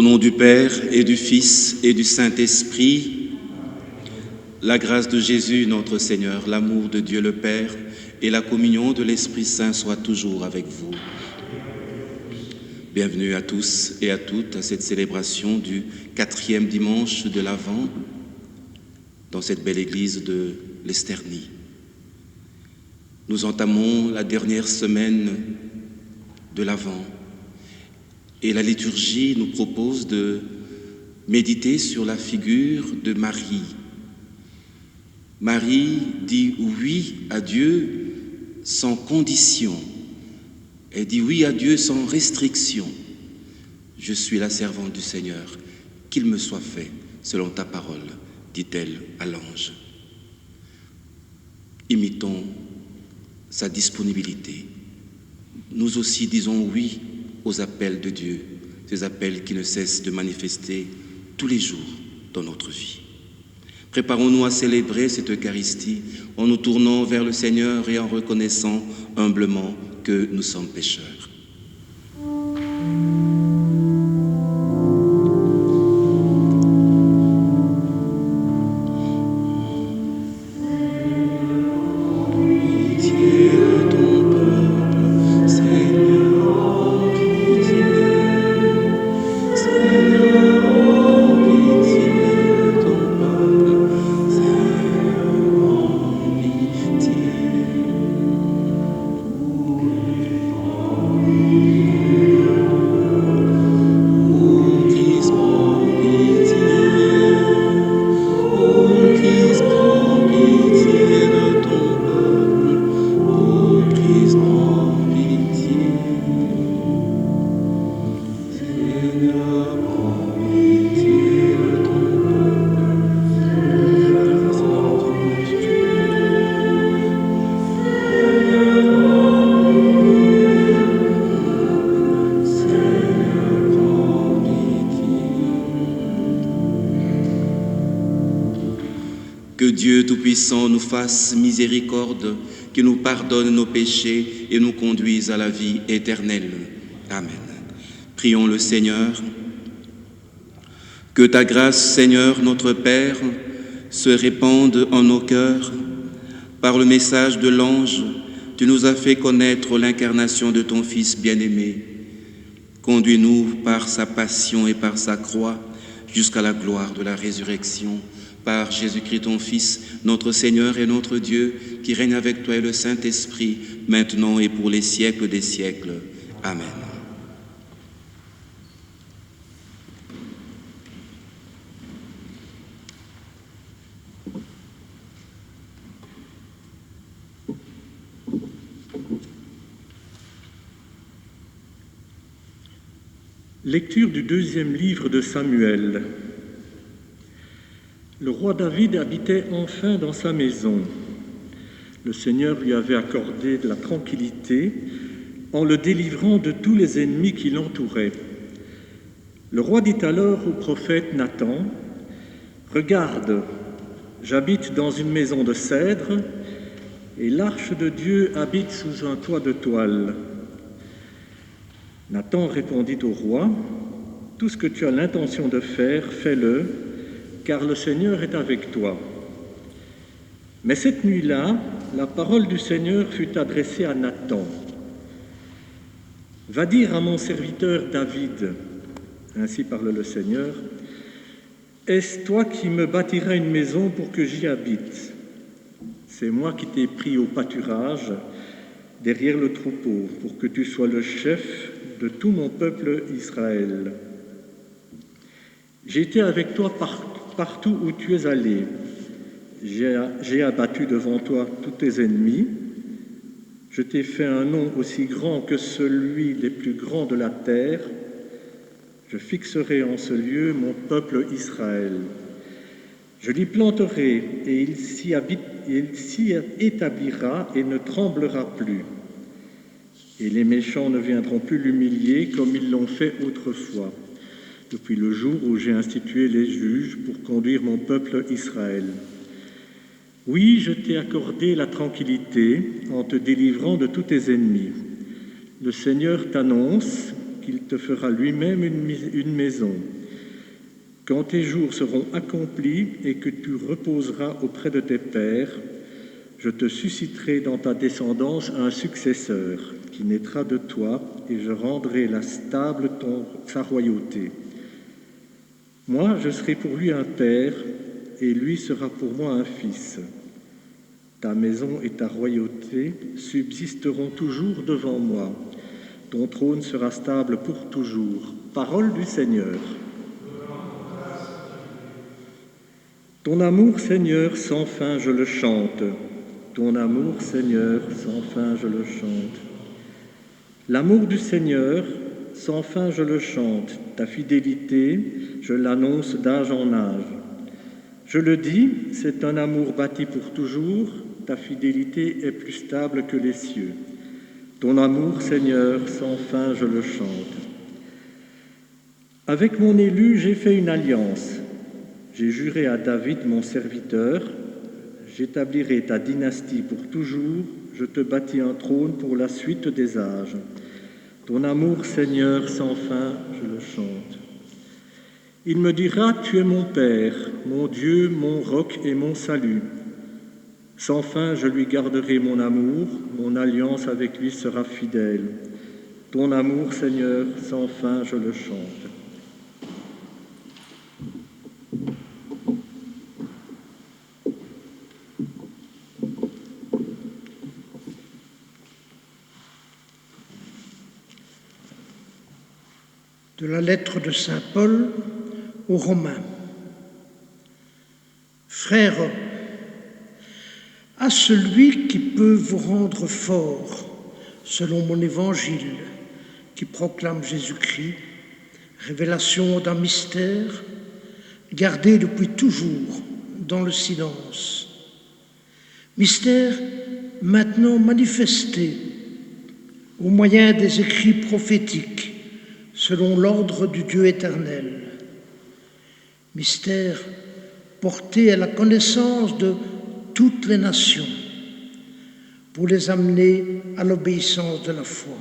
nom du Père et du Fils et du Saint-Esprit, la grâce de Jésus notre Seigneur, l'amour de Dieu le Père et la communion de l'Esprit Saint soient toujours avec vous. Bienvenue à tous et à toutes à cette célébration du 4e dimanche de l'Avent dans cette belle église de l'Esternie. Nous entamons la dernière semaine de l'Avent et la liturgie nous propose de méditer sur la figure de Marie. Marie dit oui à Dieu sans condition. Elle dit oui à Dieu sans restriction. Je suis la servante du Seigneur, qu'il me soit fait selon ta parole, dit-elle à l'ange. Imitons sa disponibilité. Nous aussi disons oui aux appels de Dieu, ces appels qui ne cessent de manifester tous les jours dans notre vie. Préparons-nous à célébrer cette Eucharistie en nous tournant vers le Seigneur et en reconnaissant humblement que nous sommes pécheurs. Que Dieu Tout-Puissant nous fasse miséricorde, qu'il nous pardonne nos péchés et nous conduise à la vie éternelle. Amen. Prions le Seigneur. Que ta grâce, Seigneur notre Père, se répande en nos cœurs. Par le message de l'ange, tu nous as fait connaître l'incarnation de ton Fils bien-aimé. Conduis-nous par sa passion et par sa croix jusqu'à la gloire de la résurrection. Par Jésus-Christ, ton Fils, notre Seigneur et notre Dieu, qui règne avec toi et le Saint-Esprit, maintenant et pour les siècles des siècles. Amen. Lecture du 2e livre de Samuel. Le roi David habitait enfin dans sa maison. Le Seigneur lui avait accordé de la tranquillité en le délivrant de tous les ennemis qui l'entouraient. Le roi dit alors au prophète Nathan, « Regarde, j'habite dans une maison de cèdre et l'arche de Dieu habite sous un toit de toile. » Nathan répondit au roi, « Tout ce que tu as l'intention de faire, fais-le, car le Seigneur est avec toi. » Mais cette nuit-là, la parole du Seigneur fut adressée à Nathan. « Va dire à mon serviteur David, ainsi parle le Seigneur, est-ce toi qui me bâtiras une maison pour que j'y habite? C'est moi qui t'ai pris au pâturage, derrière le troupeau, pour que tu sois le chef de tout mon peuple Israël. J'ai été avec toi partout où tu es allé. J'ai abattu devant toi tous tes ennemis. Je t'ai fait un nom aussi grand que celui des plus grands de la terre. Je fixerai en ce lieu mon peuple Israël. Je l'y planterai et il s'y établira et ne tremblera plus. Et les méchants ne viendront plus l'humilier comme ils l'ont fait autrefois, depuis le jour où j'ai institué les juges pour conduire mon peuple Israël. Oui, je t'ai accordé la tranquillité en te délivrant de tous tes ennemis. Le Seigneur t'annonce qu'il te fera lui-même une maison. Quand tes jours seront accomplis et que tu reposeras auprès de tes pères, je te susciterai dans ta descendance un successeur qui naîtra de toi, et je rendrai la stable sa royauté. Moi, je serai pour lui un père, et lui sera pour moi un fils. Ta maison et ta royauté subsisteront toujours devant moi. Ton trône sera stable pour toujours. Parole du Seigneur. Ton amour, Seigneur, sans fin, je le chante. Ton amour, Seigneur, sans fin, je le chante. L'amour du Seigneur, sans fin, je le chante. Ta fidélité, je l'annonce d'âge en âge. Je le dis, c'est un amour bâti pour toujours. Ta fidélité est plus stable que les cieux. Ton amour, Seigneur, sans fin, je le chante. Avec mon élu, j'ai fait une alliance. J'ai juré à David, mon serviteur, j'établirai ta dynastie pour toujours, je te bâtis un trône pour la suite des âges. Ton amour, Seigneur, sans fin, je le chante. Il me dira, tu es mon Père, mon Dieu, mon roc et mon salut. Sans fin, je lui garderai mon amour, mon alliance avec lui sera fidèle. Ton amour, Seigneur, sans fin, je le chante. De la lettre de saint Paul aux Romains. Frères, à celui qui peut vous rendre fort, selon mon évangile, qui proclame Jésus-Christ, révélation d'un mystère, gardé depuis toujours dans le silence. Mystère maintenant manifesté au moyen des écrits prophétiques, selon l'ordre du Dieu éternel. Mystère porté à la connaissance de toutes les nations, pour les amener à l'obéissance de la foi.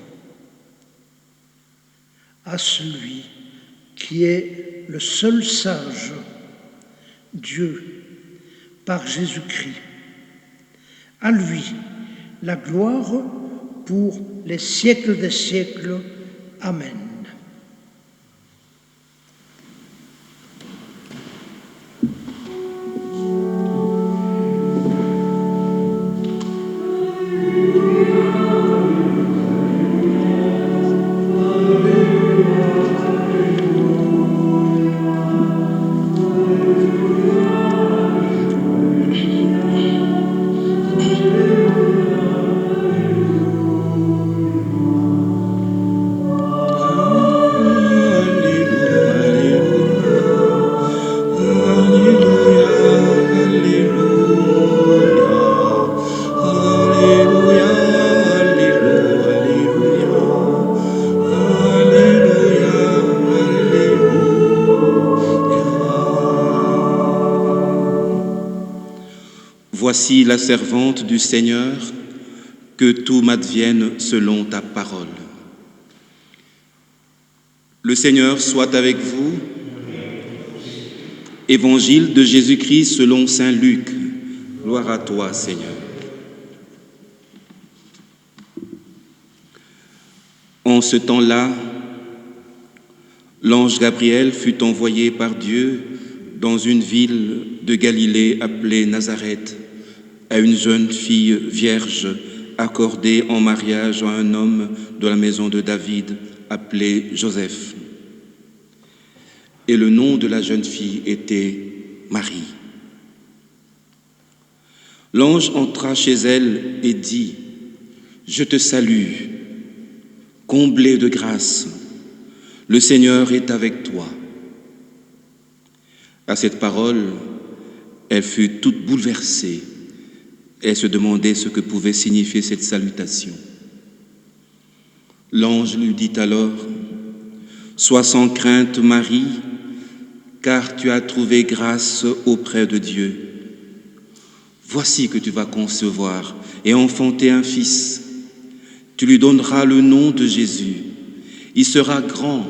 À celui qui est le seul sage, Dieu, par Jésus-Christ. À lui, la gloire pour les siècles des siècles. Amen. Voici la servante du Seigneur, que tout m'advienne selon ta parole. Le Seigneur soit avec vous. Évangile de Jésus-Christ selon saint Luc. Gloire à toi, Seigneur. En ce temps-là, l'ange Gabriel fut envoyé par Dieu dans une ville de Galilée appelée Nazareth, à une jeune fille vierge accordée en mariage à un homme de la maison de David appelé Joseph. Et le nom de la jeune fille était Marie. L'ange entra chez elle et dit : « Je te salue, comblée de grâce, le Seigneur est avec toi. » À cette parole, elle fut toute bouleversée. Elle se demandait ce que pouvait signifier cette salutation. L'ange lui dit alors : « Sois sans crainte, Marie, car tu as trouvé grâce auprès de Dieu. Voici que tu vas concevoir et enfanter un fils. Tu lui donneras le nom de Jésus. Il sera grand.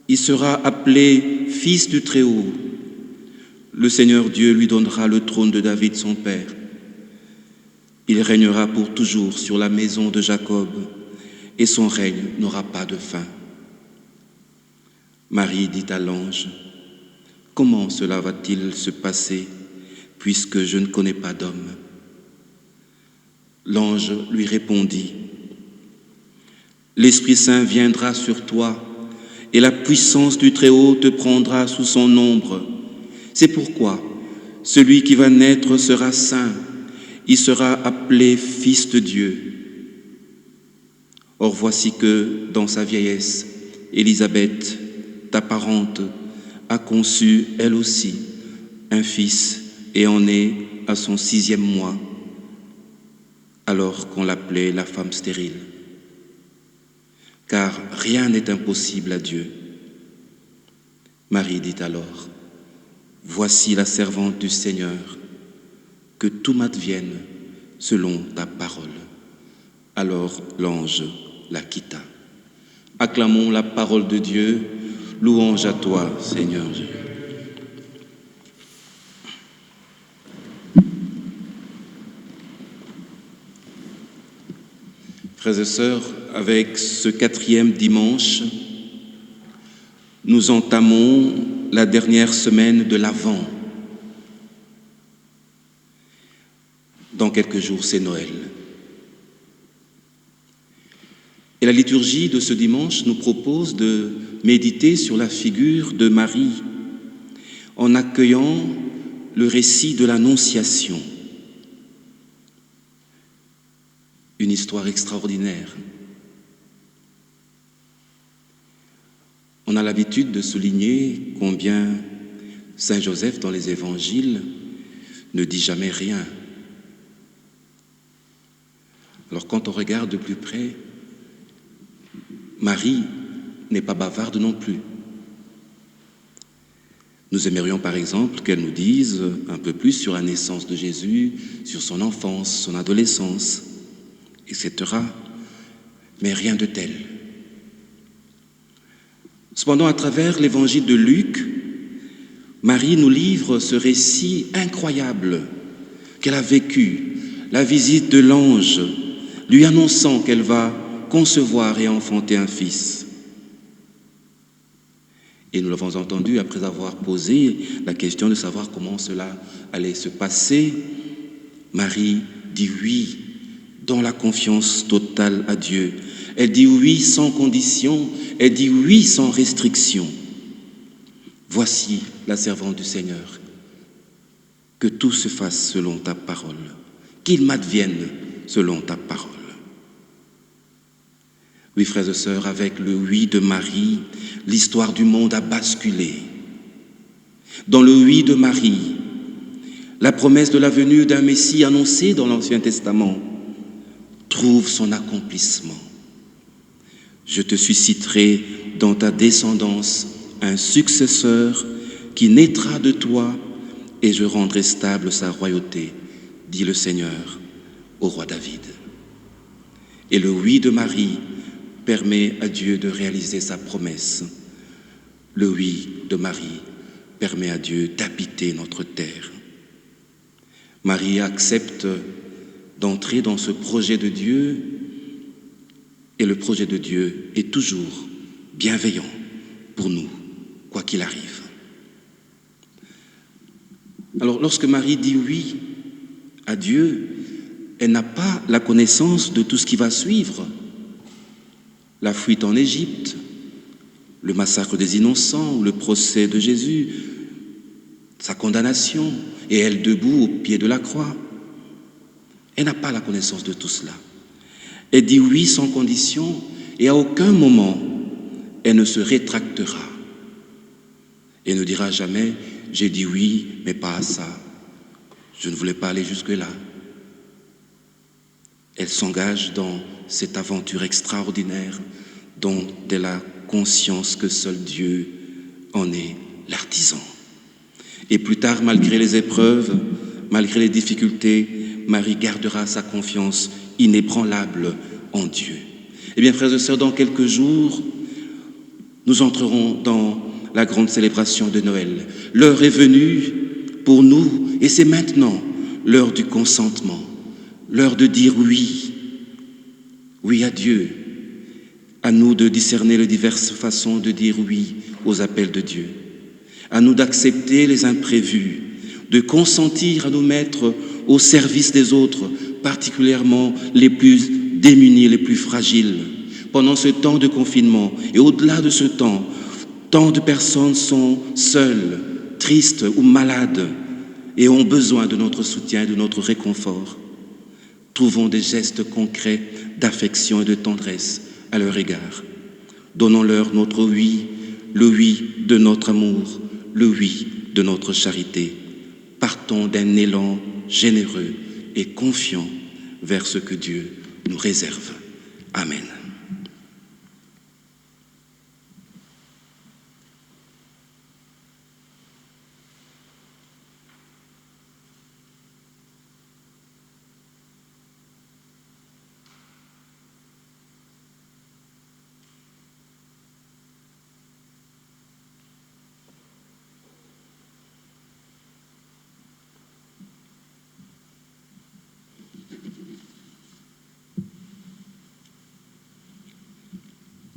Il sera appelé fils du Très-Haut. Le Seigneur Dieu lui donnera le trône de David son père. Il régnera pour toujours sur la maison de Jacob, et son règne n'aura pas de fin. Marie dit à l'ange, « Comment cela va-t-il se passer, puisque je ne connais pas d'homme ?» L'ange lui répondit, « L'Esprit Saint viendra sur toi, et la puissance du Très-Haut te prendra sous son ombre. C'est pourquoi celui qui va naître sera saint, il sera appelé Fils de Dieu. Or voici que, dans sa vieillesse, Élisabeth, ta parente, a conçu, elle aussi, un fils et en est à son 6e mois, alors qu'on l'appelait la femme stérile. Car rien n'est impossible à Dieu. » Marie dit alors, « Voici la servante du Seigneur, que tout m'advienne selon ta parole. » Alors l'ange la quitta. Acclamons la parole de Dieu, louange à toi, Seigneur. Frères et sœurs, avec ce 4e dimanche, nous entamons la dernière semaine de l'Avent. Dans quelques jours, c'est Noël. Et la liturgie de ce dimanche nous propose de méditer sur la figure de Marie en accueillant le récit de l'Annonciation. Une histoire extraordinaire. On a l'habitude de souligner combien Saint Joseph, dans les évangiles, ne dit jamais rien. Alors quand on regarde de plus près, Marie n'est pas bavarde non plus. Nous aimerions par exemple qu'elle nous dise un peu plus sur la naissance de Jésus, sur son enfance, son adolescence, etc. Mais rien de tel. Cependant, à travers l'évangile de Luc, Marie nous livre ce récit incroyable qu'elle a vécu, la visite de l'ange, lui annonçant qu'elle va concevoir et enfanter un fils. Et nous l'avons entendu après avoir posé la question de savoir comment cela allait se passer. Marie dit oui, dans la confiance totale à Dieu. Elle dit oui sans condition, elle dit oui sans restriction. Voici la servante du Seigneur. Que tout se fasse selon ta parole, qu'il m'advienne selon ta parole. Oui, frères et sœurs, avec le oui de Marie, l'histoire du monde a basculé. Dans le oui de Marie, la promesse de la venue d'un Messie annoncé dans l'Ancien Testament trouve son accomplissement. Je te susciterai dans ta descendance un successeur qui naîtra de toi et je rendrai stable sa royauté, dit le Seigneur au roi David. Et le oui de Marie permet à Dieu de réaliser sa promesse. Le oui de Marie permet à Dieu d'habiter notre terre. Marie accepte d'entrer dans ce projet de Dieu et le projet de Dieu est toujours bienveillant pour nous, quoi qu'il arrive. Alors, lorsque Marie dit oui à Dieu, elle n'a pas la connaissance de tout ce qui va suivre. La fuite en Égypte, le massacre des innocents, le procès de Jésus, sa condamnation, et elle debout au pied de la croix. Elle n'a pas la connaissance de tout cela. Elle dit oui sans condition, et à aucun moment, elle ne se rétractera. Elle ne dira jamais, j'ai dit oui, mais pas à ça. Je ne voulais pas aller jusque-là. Elle s'engage dans cette aventure extraordinaire dont elle a conscience que seul Dieu en est l'artisan. Et plus tard, malgré les épreuves, malgré les difficultés, Marie gardera sa confiance inébranlable en Dieu. Eh bien, frères et sœurs, dans quelques jours, nous entrerons dans la grande célébration de Noël. L'heure est venue pour nous, et c'est maintenant l'heure du consentement, l'heure de dire oui, oui à Dieu. À nous de discerner les diverses façons de dire oui aux appels de Dieu. À nous d'accepter les imprévus, de consentir à nous mettre au service des autres, particulièrement les plus démunis, les plus fragiles. Pendant ce temps de confinement et au-delà de ce temps, tant de personnes sont seules, tristes ou malades et ont besoin de notre soutien et de notre réconfort. Trouvons des gestes concrets d'affection et de tendresse à leur égard. Donnons-leur notre oui, le oui de notre amour, le oui de notre charité. Partons d'un élan généreux et confiant vers ce que Dieu nous réserve. Amen.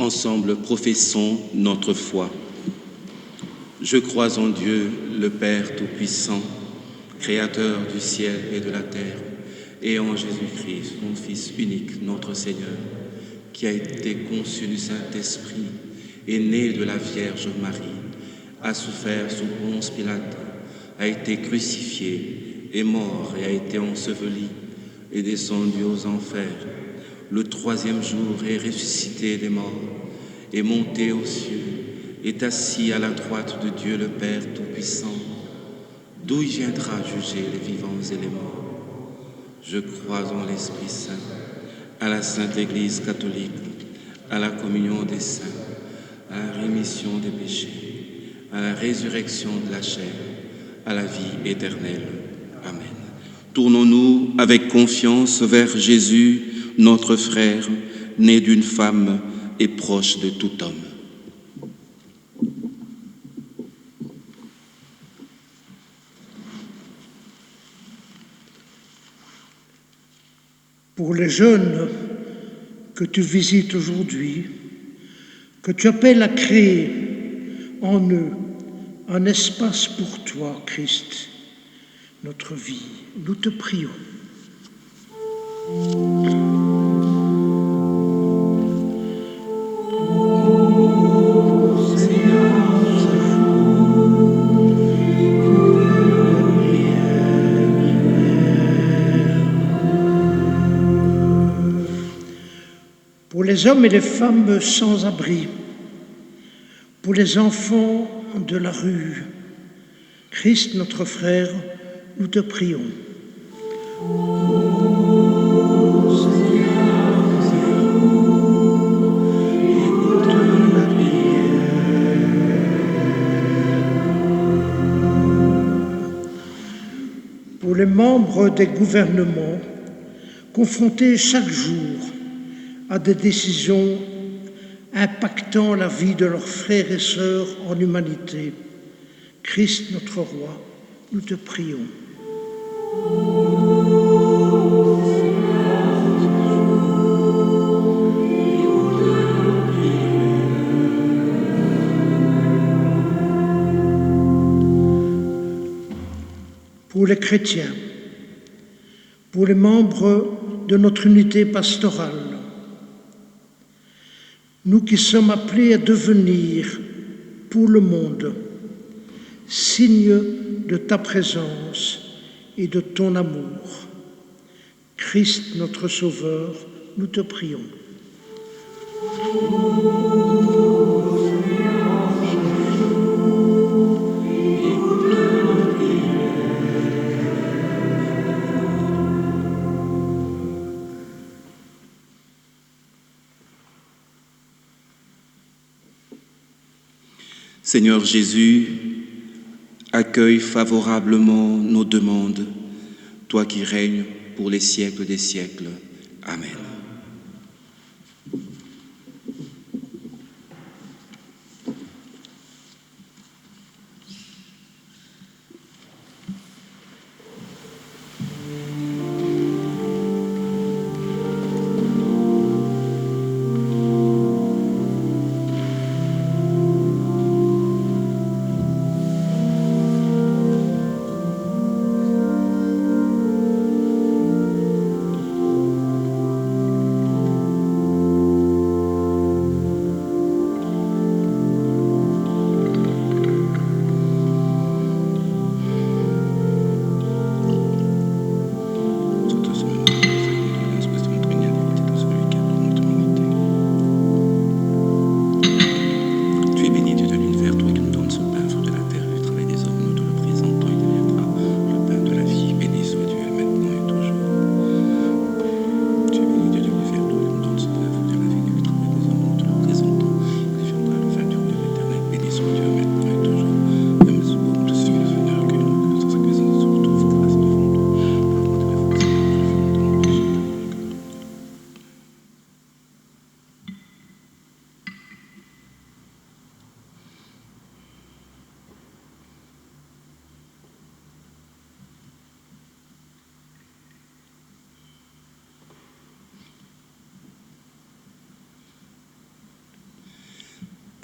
Ensemble, professons notre foi. Je crois en Dieu, le Père Tout-Puissant, Créateur du ciel et de la terre, et en Jésus-Christ, son Fils unique, notre Seigneur, qui a été conçu du Saint-Esprit, est né de la Vierge Marie, a souffert sous Ponce Pilate, a été crucifié, est mort et a été enseveli, est descendu aux enfers. Le troisième jour est ressuscité des morts, est monté aux cieux, est assis à la droite de Dieu le Père Tout-Puissant, d'où il viendra juger les vivants et les morts. Je crois en l'Esprit Saint, à la Sainte Église catholique, à la communion des saints, à la rémission des péchés, à la résurrection de la chair, à la vie éternelle. Amen. Tournons-nous avec confiance vers Jésus, notre frère, né d'une femme et proche de tout homme. Pour les jeunes que tu visites aujourd'hui, que tu appelles à créer en eux un espace pour toi, Christ, notre vie, nous te prions. Pour les hommes et les femmes sans abri, pour les enfants de la rue, Christ notre frère, nous te prions. Pour les membres des gouvernements, confrontés chaque jour à des décisions impactant la vie de leurs frères et sœurs en humanité, Christ notre Roi, nous te prions. Pour les chrétiens, pour les membres de notre unité pastorale, nous qui sommes appelés à devenir pour le monde signe de ta présence et de ton amour. Christ notre Sauveur, nous te prions. Seigneur Jésus, accueille favorablement nos demandes, toi qui règnes pour les siècles des siècles. Amen.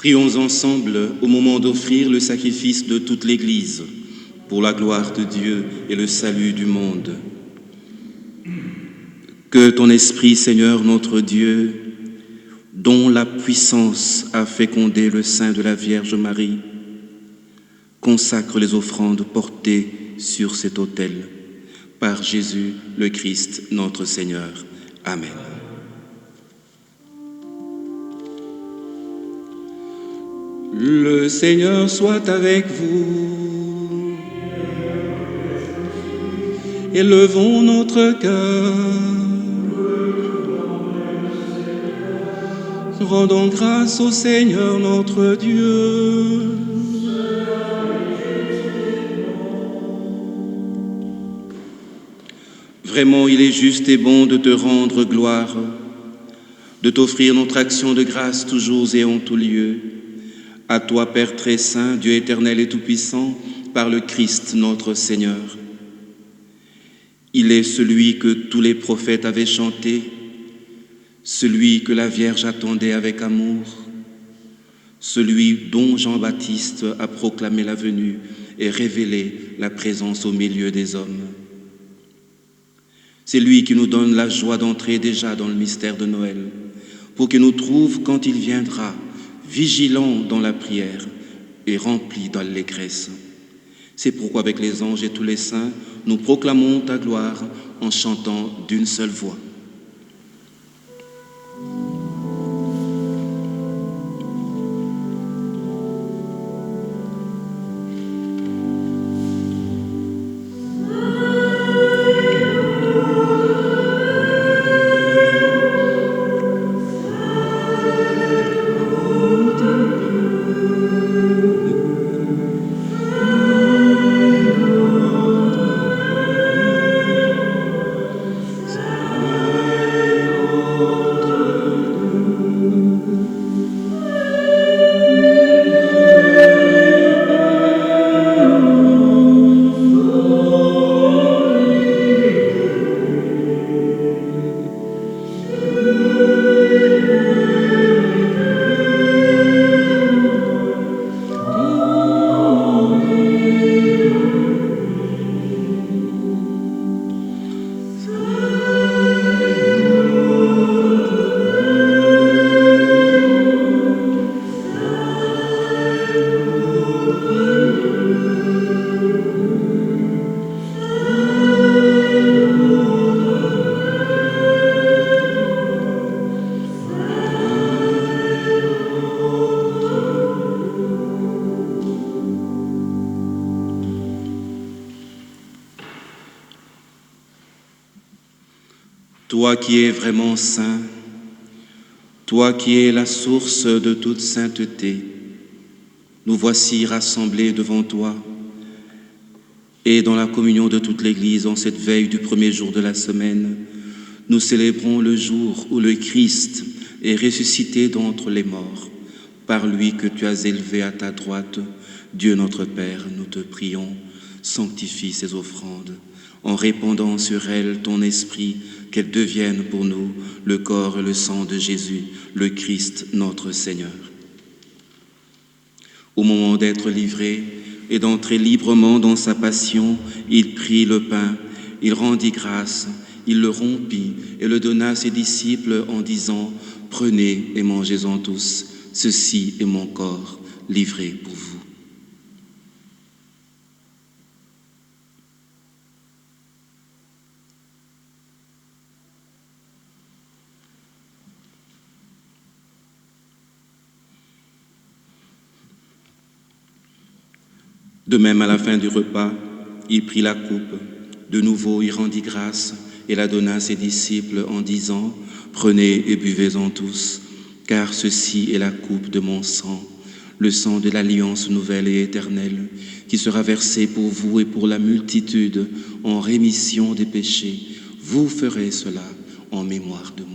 Prions ensemble au moment d'offrir le sacrifice de toute l'Église pour la gloire de Dieu et le salut du monde. Que ton Esprit, Seigneur notre Dieu, dont la puissance a fécondé le sein de la Vierge Marie, consacre les offrandes portées sur cet autel. Par Jésus le Christ, notre Seigneur. Amen. Le Seigneur soit avec vous. Élevons notre cœur. Rendons grâce au Seigneur notre Dieu. Vraiment, il est juste et bon de te rendre gloire, de t'offrir notre action de grâce toujours et en tout lieu. À toi, Père très saint, Dieu éternel et tout-puissant, par le Christ notre Seigneur. Il est celui que tous les prophètes avaient chanté, celui que la Vierge attendait avec amour, celui dont Jean-Baptiste a proclamé la venue et révélé la présence au milieu des hommes. C'est lui qui nous donne la joie d'entrer déjà dans le mystère de Noël, pour qu'il nous trouve quand il viendra, vigilants dans la prière et remplis d'allégresse. C'est pourquoi avec les anges et tous les saints, nous proclamons ta gloire en chantant d'une seule voix. Toi qui es vraiment saint, toi qui es la source de toute sainteté, nous voici rassemblés devant toi et dans la communion de toute l'Église en cette veille du premier jour de la semaine, nous célébrons le jour où le Christ est ressuscité d'entre les morts. Par lui que tu as élevé à ta droite, Dieu notre Père, nous te prions, sanctifie ces offrandes, en répandant sur elles ton esprit, qu'elles deviennent pour nous le corps et le sang de Jésus, le Christ notre Seigneur. Au moment d'être livré et d'entrer librement dans sa passion, il prit le pain, il rendit grâce, il le rompit et le donna à ses disciples en disant « Prenez et mangez-en tous, ceci est mon corps livré pour vous. » De même, à la fin du repas, il prit la coupe. De nouveau, il rendit grâce et la donna à ses disciples en disant « Prenez et buvez-en tous, car ceci est la coupe de mon sang, le sang de l'alliance nouvelle et éternelle, qui sera versé pour vous et pour la multitude en rémission des péchés. Vous ferez cela en mémoire de moi. »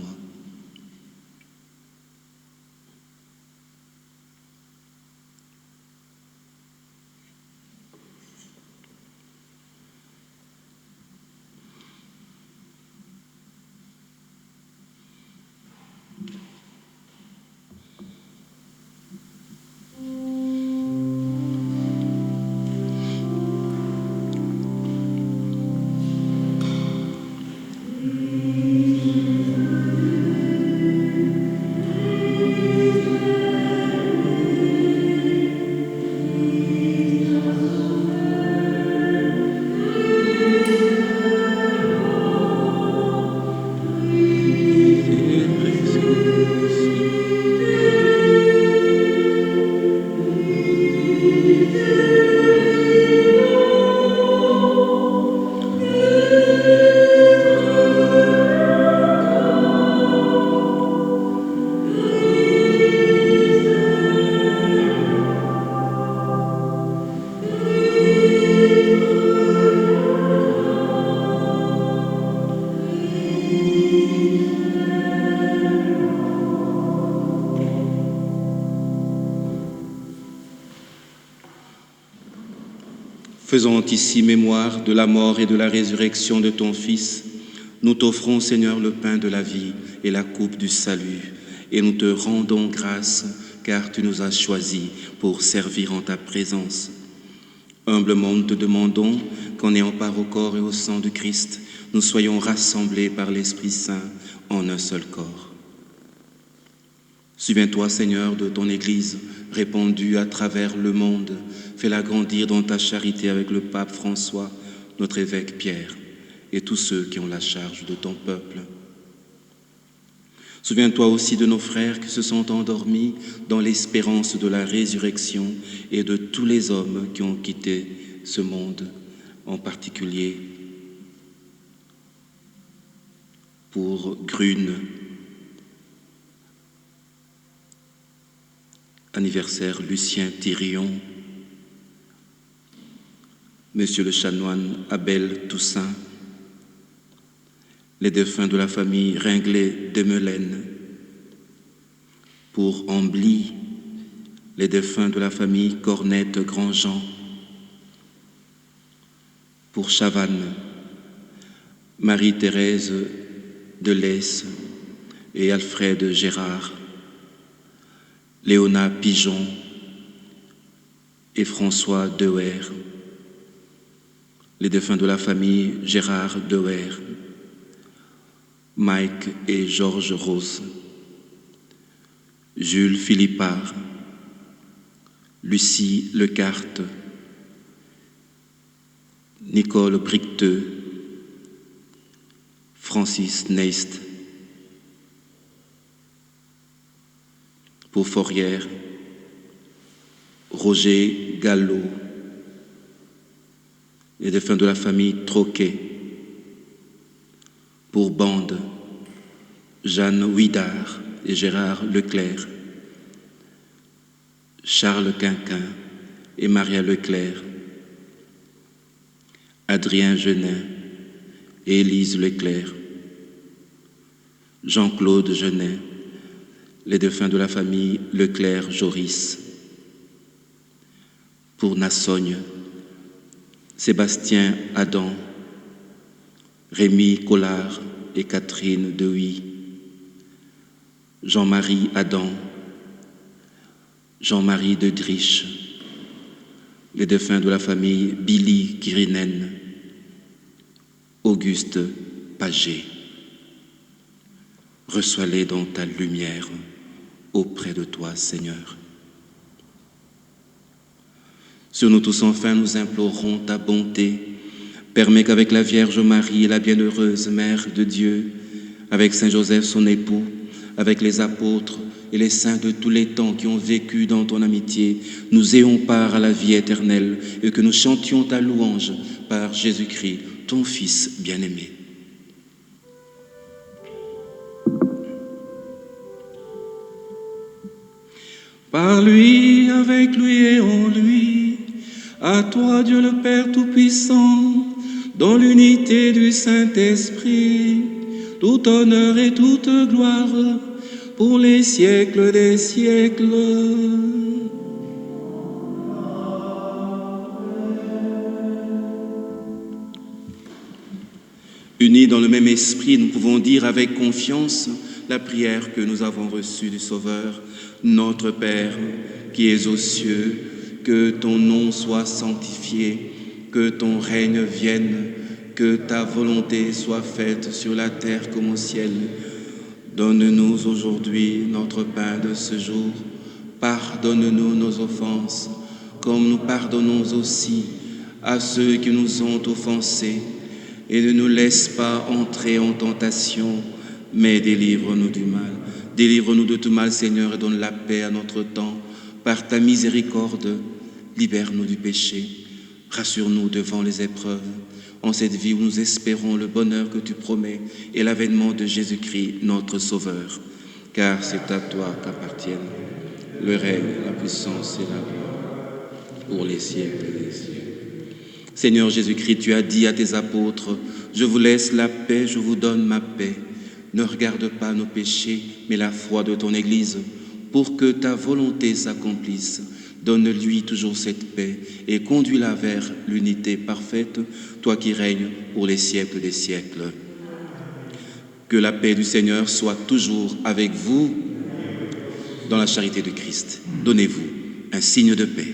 Faisant ici mémoire de la mort et de la résurrection de ton Fils, nous t'offrons, Seigneur, le pain de la vie et la coupe du salut, et nous te rendons grâce, car tu nous as choisis pour servir en ta présence. Humblement, nous te demandons qu'en ayant part au corps et au sang du Christ, nous soyons rassemblés par l'Esprit Saint en un seul corps. Souviens-toi, Seigneur, de ton Église répandue à travers le monde. Fais-la grandir dans ta charité avec le pape François, notre évêque Pierre, et tous ceux qui ont la charge de ton peuple. Souviens-toi aussi de nos frères qui se sont endormis dans l'espérance de la résurrection et de tous les hommes qui ont quitté ce monde, en particulier pour Grune, anniversaire Lucien Thirion, Monsieur le chanoine Abel Toussaint, les défunts de la famille Ringlet de Melaine, pour Ambly, les défunts de la famille Cornette Grandjean, pour Chavannes, Marie-Thérèse de Lès et Alfred Gérard, Léona Pigeon et François Dewer, les défunts de la famille Gérard Dewer, Mike et Georges Rose, Jules Philippard, Lucie Lecarte, Nicole Bricteux, Francis Neist, pour Fourrière, Roger Gallo, les défunts de la famille Troquet, pour Bande, Jeanne Ouidard et Gérard Leclerc, Charles Quinquin et Maria Leclerc, Adrien Genin et Élise Leclerc, Jean-Claude Genin, les défunts de la famille Leclerc-Joris, pour Nassogne, Sébastien Adam, Rémi Collard et Catherine Dehuy, Jean-Marie Adam, Jean-Marie de Driche, les défunts de la famille Billy Kirinen, Auguste Paget. Reçois-les dans ta lumière auprès de toi, Seigneur. Sur nous tous, enfin, nous implorons ta bonté. Permets qu'avec la Vierge Marie, la bienheureuse Mère de Dieu, avec Saint Joseph, son époux, avec les apôtres et les saints de tous les temps qui ont vécu dans ton amitié, nous ayons part à la vie éternelle et que nous chantions ta louange par Jésus-Christ, ton Fils bien-aimé. Par lui, avec lui et en lui, à toi Dieu le Père Tout-Puissant, dans l'unité du Saint-Esprit, tout honneur et toute gloire pour les siècles des siècles. Unis dans le même esprit, nous pouvons dire avec confiance la prière que nous avons reçue du Sauveur. Notre Père, qui es aux cieux, que ton nom soit sanctifié, que ton règne vienne, que ta volonté soit faite sur la terre comme au ciel. Donne-nous aujourd'hui notre pain de ce jour. Pardonne-nous nos offenses, comme nous pardonnons aussi à ceux qui nous ont offensés. Et ne nous laisse pas entrer en tentation, mais délivre-nous du mal. Délivre-nous de tout mal, Seigneur, et donne la paix à notre temps. Par ta miséricorde, libère-nous du péché. Rassure-nous devant les épreuves. En cette vie où nous espérons le bonheur que tu promets et l'avènement de Jésus-Christ, notre Sauveur. Car c'est à toi qu'appartiennent le règne, la puissance et la gloire pour les siècles des siècles. Seigneur Jésus-Christ, tu as dit à tes apôtres, « Je vous laisse la paix, je vous donne ma paix. Ne regarde pas nos péchés, mais la foi de ton Église, pour que ta volonté s'accomplisse. Donne-lui toujours cette paix et conduis-la vers l'unité parfaite, toi qui règnes pour les siècles des siècles. Que la paix du Seigneur soit toujours avec vous dans la charité de Christ. Donnez-vous un signe de paix.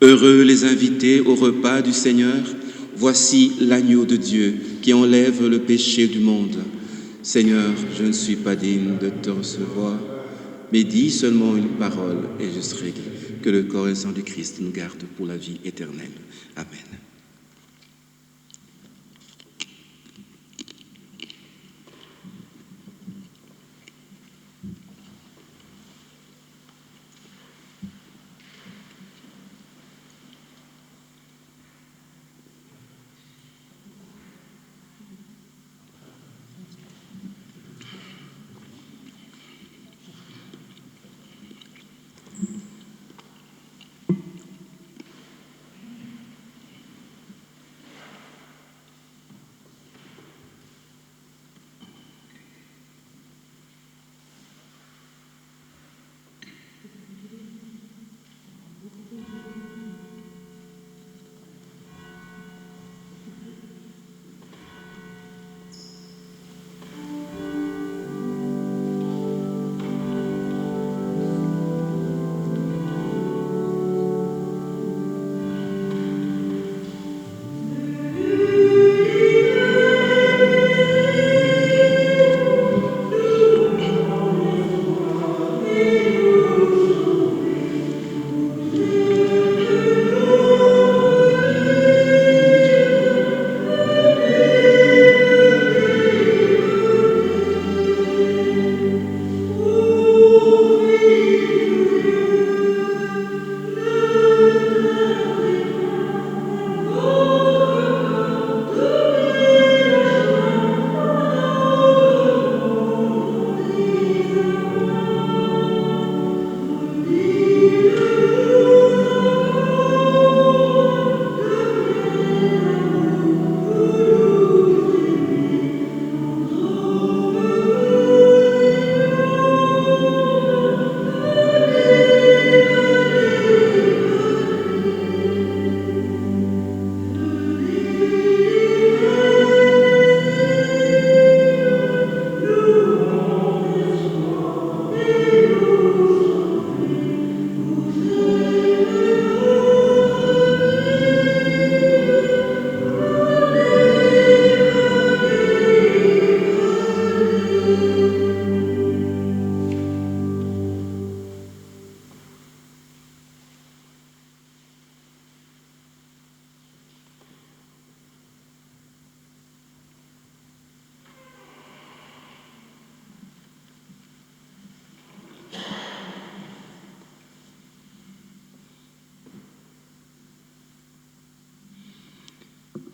Heureux les invités au repas du Seigneur, voici l'agneau de Dieu qui enlève le péché du monde. Seigneur, je ne suis pas digne de te recevoir, mais dis seulement une parole et je serai guéri. Que le corps et le sang du Christ nous garde pour la vie éternelle. Amen.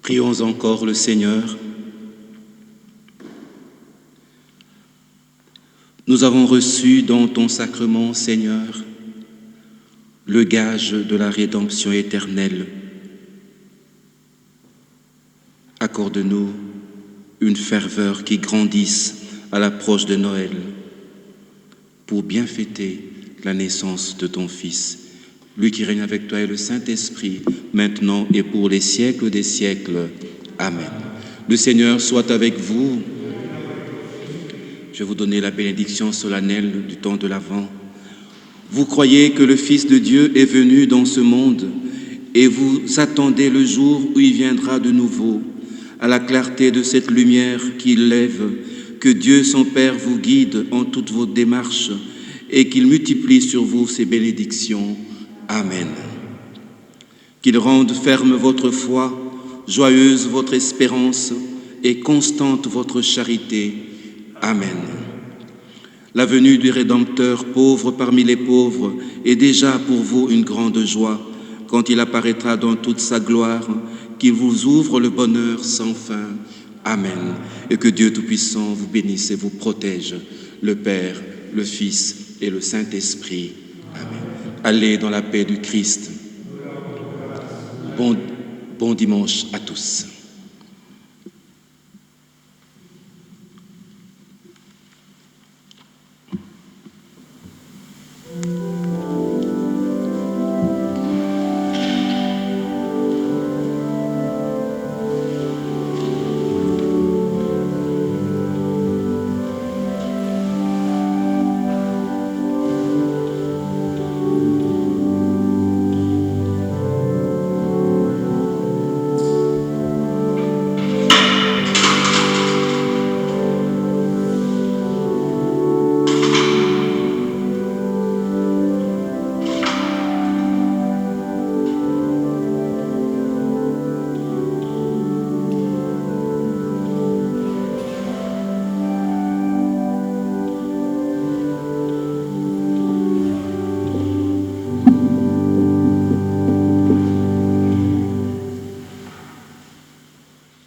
Prions encore le Seigneur. Nous avons reçu dans ton sacrement, Seigneur, le gage de la rédemption éternelle. Accorde-nous une ferveur qui grandisse à l'approche de Noël pour bien fêter la naissance de ton Fils, lui qui règne avec toi et le Saint-Esprit, maintenant et pour les siècles des siècles. Amen. Le Seigneur soit avec vous. Je vais vous donner la bénédiction solennelle du temps de l'Avent. Vous croyez que le Fils de Dieu est venu dans ce monde et vous attendez le jour où il viendra de nouveau, à la clarté de cette lumière qu'il lève, que Dieu son Père vous guide en toutes vos démarches et qu'il multiplie sur vous ses bénédictions. Amen. Qu'il rende ferme votre foi, joyeuse votre espérance et constante votre charité. Amen. La venue du Rédempteur, pauvre parmi les pauvres, est déjà pour vous une grande joie, quand il apparaîtra dans toute sa gloire, qu'il vous ouvre le bonheur sans fin. Amen. Et que Dieu Tout-Puissant vous bénisse et vous protège, le Père, le Fils et le Saint-Esprit. Amen. Allez dans la paix du Christ. Bon dimanche à tous.